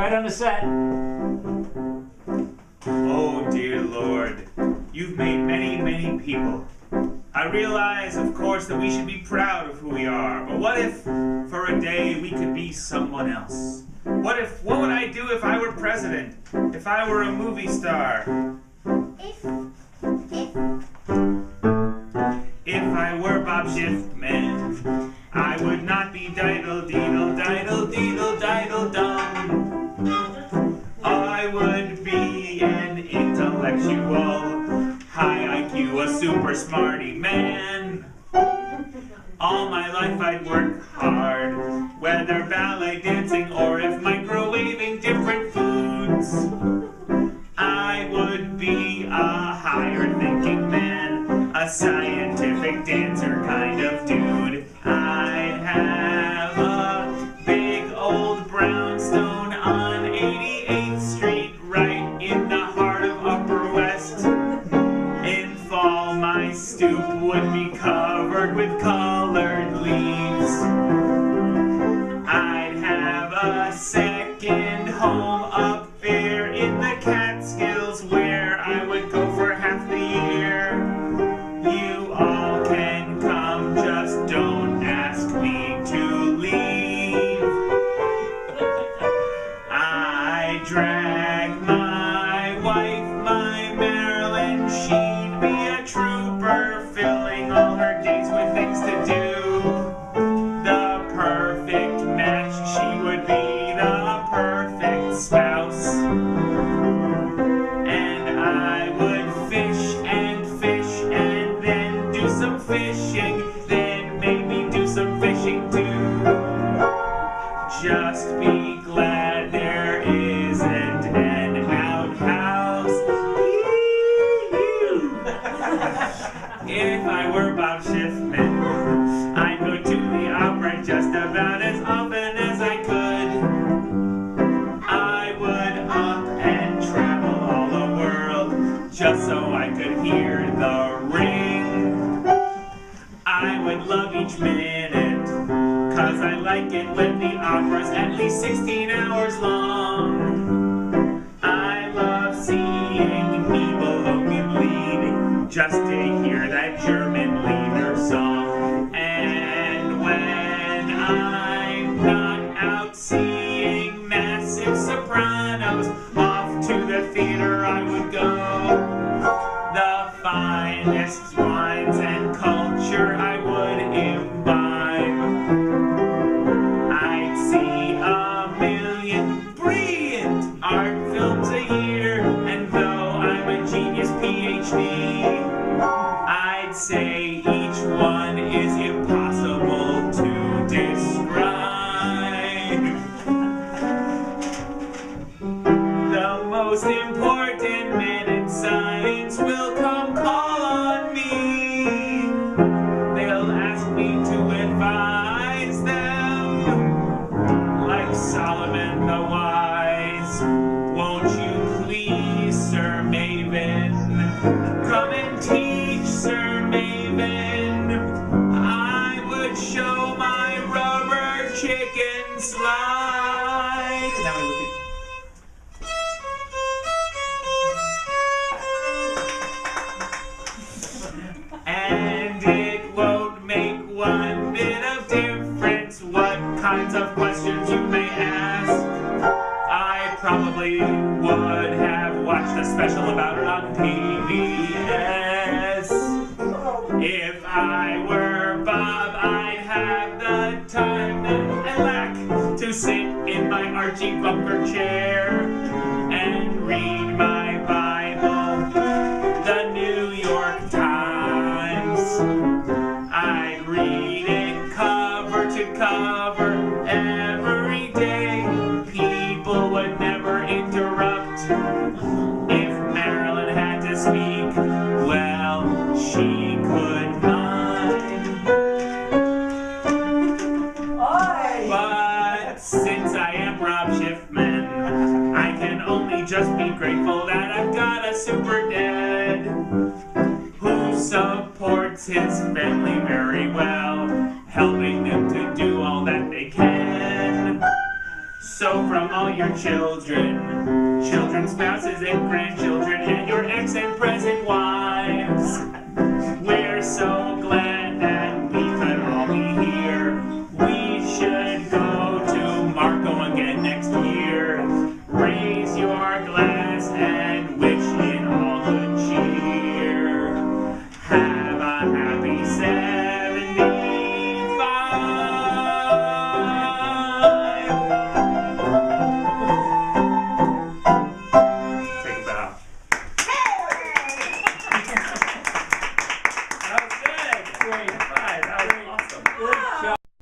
Right on the set. Oh, dear Lord, you've made many, many people. I realize, of course, that we should be proud of who we are, but what if, for a day, we could be someone else? What would I do if I were president? If I were a movie star? If I were Bob Schiffmann, I would not be diddle-diddle-diddle-dum. I would be an intellectual, high IQ, a super smarty man. All my life I'd work hard, whether ballet dancing or if microwaving different foods. I would be a higher thinking man, a scientific dancer kind of dude. I'd have a big old brownstone on 88th Street, right in the heart of Upper West. In fall, my stoop would be covered with colored leaves. I'd have a second home up there in the Catskills where I would go for half the year. You all can come, just don't ask me to leave. I drag my wife, my Marilyn, she'd be a trooper, filling all her days with things to do. The perfect match, she would be the perfect spouse. And I would fish and then do some fishing, then maybe do some fishing too. Just be glad there isn't an outhouse. If I were Bob Schiffmann, I'd go to the opera just about as often as I could. I would up and travel all the world just so I could hear the ring. I would love each minute, 'cause I like it when the opera's at least 16 hours long. I love seeing Nibelungen lead, just to hear that German leader song. And when I'm not out seeing massive sopranos, off to the theater I would go. The finest wines and culture I would imbibe. I'd see a million brilliant art films a year, and though I'm a genius PhD, I'd say each one is impossible to describe. The most important men in science will come call on me. They'll ask me to advise them, like Solomon the Wise. Won't you please, Sir Maven, come and teach, Sir Maven? I would show my rubber chicken slide. Now we look at and it won't make one bit of difference what kinds of questions you may ask. I probably would have watched a special about it on PBS. If I were Bob, I'd have the time that I lack to sit in my Archie Bunker chair and read my Bible, the New York Times. I'd read it cover to cover every day. People would never interrupt. If Marilyn had to speak, well, she could mind. But since I am Bob Schiffmann, I can only just be grateful that I've got a super dad who supports his family very well, helping them to do all that they can. So from all your children, children, spouses, and grandchildren, and your ex and present wives,